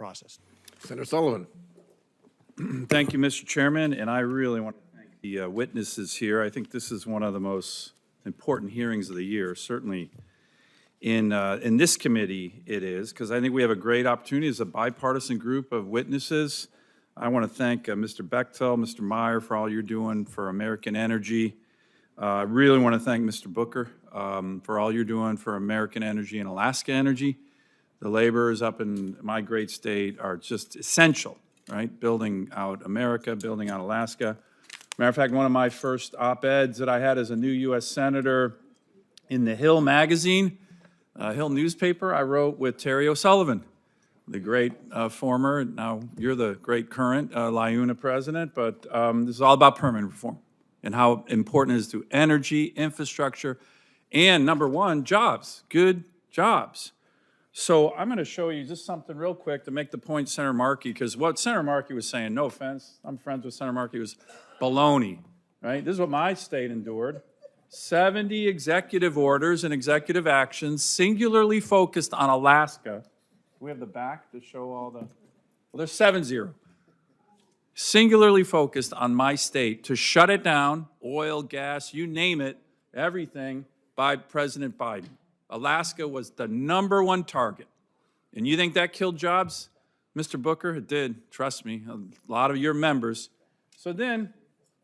process. Senator Sullivan. Thank you, Mr. Chairman, and I really want to thank the witnesses here. I think this is one of the most important hearings of the year, certainly in this committee it is, because I think we have a great opportunity as a bipartisan group of witnesses. I want to thank Mr. Bechtel, Mr. Meyer for all you're doing for American energy. I really want to thank Mr. Booker for all you're doing for American energy and Alaska energy. The laborers up in my great state are just essential, right? Building out America, building out Alaska. Matter of fact, one of my first op-eds that I had as a new U.S. Senator in the Hill magazine, Hill newspaper, I wrote with Terry O'Sullivan, the great former, now you're the great current LIUNA president, but this is all about permanent reform and how important it is to energy, infrastructure, and number one, jobs, good jobs. So I'm going to show you just something real quick to make the point, Senator Markey, because what Senator Markey was saying, no offense, I'm friends with Senator Markey, was baloney, right? This is what my state endured. 70 executive orders and executive actions singularly focused on Alaska. We have the back to show all the, well, there's 7-0. Singularly focused on my state to shut it down, oil, gas, you name it, everything by President Biden. Alaska was the #1 target. And you think that killed jobs? Mr. Booker, it did, trust me, a lot of your members. So then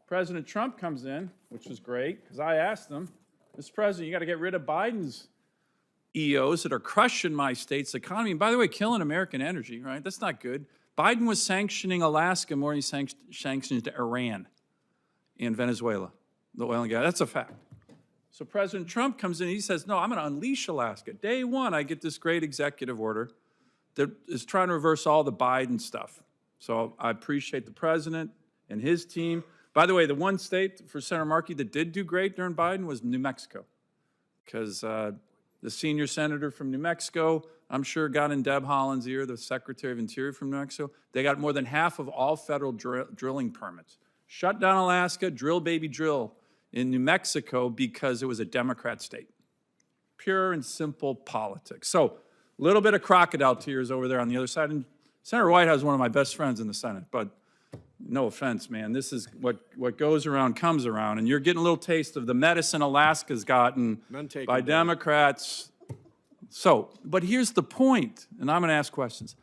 President Trump comes in, which was great, because I asked him, Mr. President, you got to get rid of Biden's EOs that are crushing my state's economy. And by the way, killing American energy, right? That's not good. Biden was sanctioning Alaska more than he sanctioned Iran and Venezuela, the oil and gas. That's a fact. So President Trump comes in, he says, no, I'm going to unleash Alaska. Day one, I get this great executive order that is trying to reverse all the Biden stuff. So I appreciate the president and his team. By the way, the one state for Senator Markey that did do great during Biden was New Mexico, because the senior senator from New Mexico, I'm sure, got in Deb Haaland's ear, the Secretary of Interior from New Mexico. They got more than half of all federal drilling permits. Shut down Alaska, drill, baby, drill in New Mexico because it was a Democrat state. Pure and simple politics. So a little bit of crocodile tears over there on the other side. And Senator Whitehouse is one of my best friends in the Senate, but no offense, man. This is what goes around comes around, and you're getting a little taste of the medicine Alaska's gotten by Democrats. So, but here's the point, and I'm going to ask questions.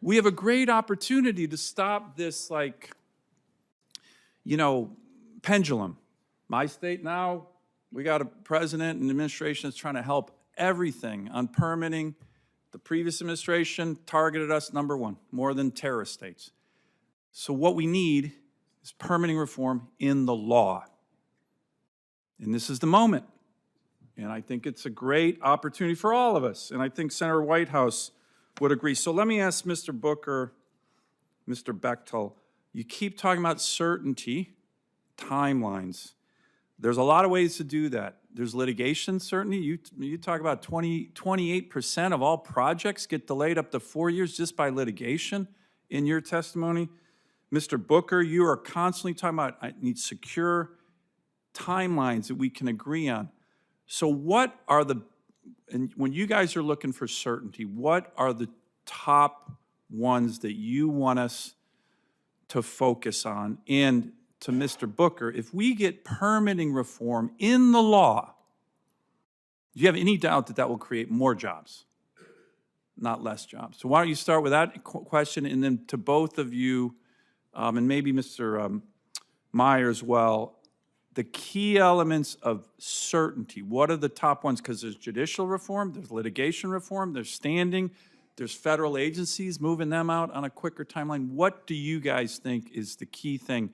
We have a great opportunity to stop this, like, you know, pendulum. My state now, we got a president and administration that's trying to help everything on permitting. The previous administration targeted us #1, more than terrorist states. So what we need is permitting reform in the law. And this is the moment. And I think it's a great opportunity for all of us. And I think Senator Whitehouse would agree. So let me ask Mr. Booker, Mr. Bechtel, you keep talking about certainty, timelines. There's a lot of ways to do that. There's litigation certainty. You talk about 28% of all projects get delayed up to 4 years just by litigation in your testimony. Mr. Booker, you are constantly talking about I need secure timelines that we can agree on. So what are and when you guys are looking for certainty, what are the top ones that you want us to focus on? And to Mr. Booker, if we get permitting reform in the law, do you have any doubt that that will create more jobs, not less jobs? So why don't you start with that question, and then to both of you, and maybe Mr. Meyer as well, the key elements of certainty. What are the top ones? Because there's judicial reform, there's litigation reform, there's standing, there's federal agencies, moving them out on a quicker timeline. What do you guys think is the key thing?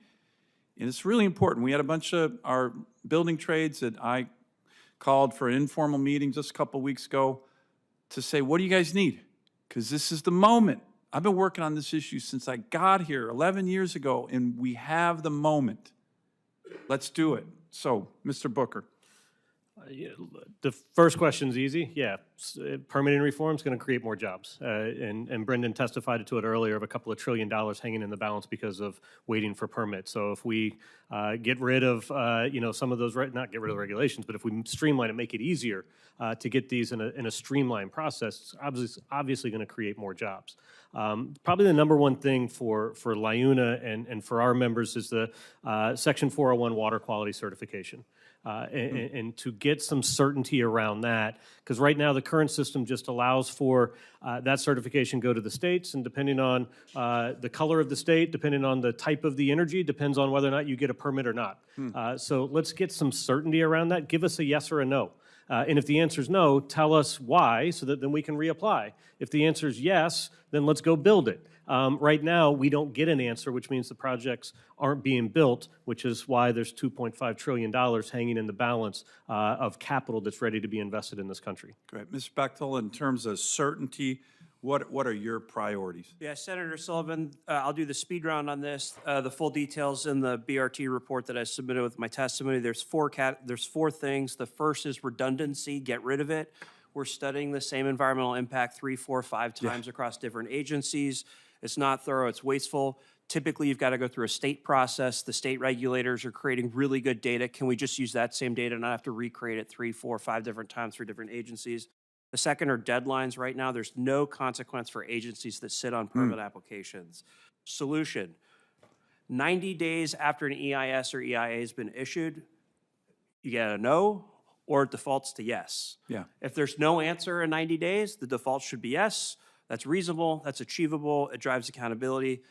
And it's really important. We had a bunch of our building trades that I called for an informal meeting just a couple weeks ago to say, what do you guys need? Because this is the moment. I've been working on this issue since I got here 11 years ago, and we have the moment. Let's do it. So, Mr. Booker. The first question's easy. Yeah, permitting reform is going to create more jobs, and Brendan testified to it earlier of a couple of $1 trillion hanging in the balance because of waiting for permits. So if we get rid of some of those, not get rid of the regulations, but if we streamline it, make it easier to get these in a streamlined process, it's obviously going to create more jobs. Probably the number one thing for LIUNA and for our members is the Section 401 water quality certification. And to get some certainty around that, because right now the current system just allows for that certification go to the states, and depending on the color of the state, depending on the type of the energy, depends on whether or not you get a permit or not. So let's get some certainty around that. Give us a yes or a no. And if the answer is no, tell us why so that then we can reapply. If the answer is yes, then let's go build it. Right now, we don't get an answer, which means the projects aren't being built, which is why there's $2.5 trillion hanging in the balance of capital that's ready to be invested in this country. Great. Mr. Bechtel, in terms of certainty, what are your priorities? Yeah, Senator Sullivan, I'll do the speed round on this. The full details in the BRT report that I submitted with my testimony. There's four things. The first is redundancy, get rid of it. We're studying the same environmental impact 3, 4, 5 times across different agencies. It's not thorough, it's wasteful. Typically, you've got to go through a state process. The state regulators are creating really good data. Can we just use that same data and not have to recreate it 3, 4, 5 different times for different agencies? The second are deadlines. Right now, there's no consequence for agencies that sit on permit applications. Solution, 90 days after an EIS or EIA has been issued, you get a no or it defaults to yes. Yeah. If there's no answer in 90 days, the default should be yes. That's reasonable, that's achievable, it drives accountability.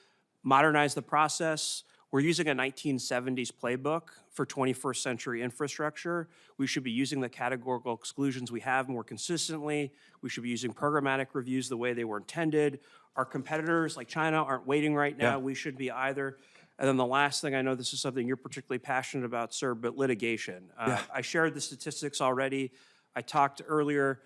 Modernize the process. We're using a 1970s playbook for 21st century infrastructure. We should be using the categorical exclusions we have more consistently. We should be using programmatic reviews the way they were intended. Our competitors like China aren't waiting right now. We should be either. And then the last thing, I know this is something you're particularly passionate about, sir, but litigation. I shared the statistics already. I talked earlier,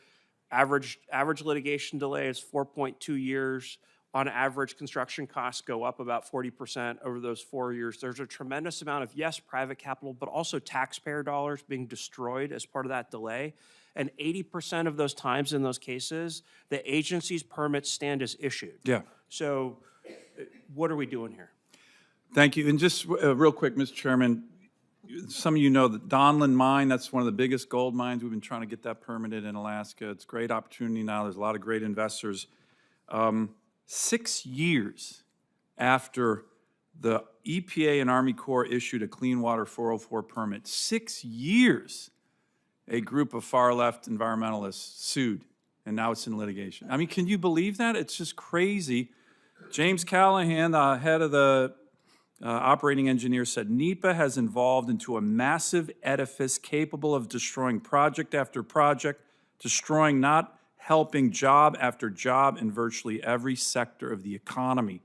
average litigation delay is 4.2 years. On average, construction costs go up about 40% over those 4 years. There's a tremendous amount of, yes, private capital, but also taxpayer dollars being destroyed as part of that delay. And 80% of those times in those cases, the agency's permits stand as issued. Yeah. So what are we doing here? Thank you. And just real quick, Mr. Chairman, some of you know the Donlin mine, that's one of the biggest gold mines. We've been trying to get that permitted in Alaska. It's a great opportunity now. There's a lot of great investors. 6 years after the EPA and Army Corps issued a Clean Water 404 permit, 6 years, a group of far-left environmentalists sued, and now it's in litigation. I mean, can you believe that? It's just crazy. James Callahan, the head of the operating engineer, said NEPA has evolved into a massive edifice capable of destroying project after project, destroying not helping job after job in virtually every sector of the economy.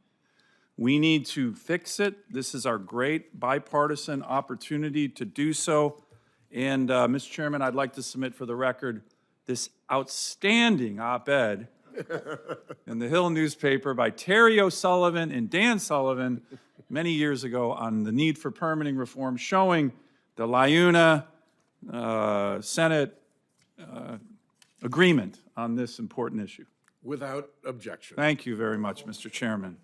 We need to fix it. This is our great bipartisan opportunity to do so. And Mr. Chairman, I'd like to submit for the record this outstanding op-ed in the Hill newspaper by Terry O'Sullivan and Dan Sullivan many years ago on the need for permitting reform, showing the LIUNA Senate agreement on this important issue. Without objection. Thank you very much, Mr. Chairman.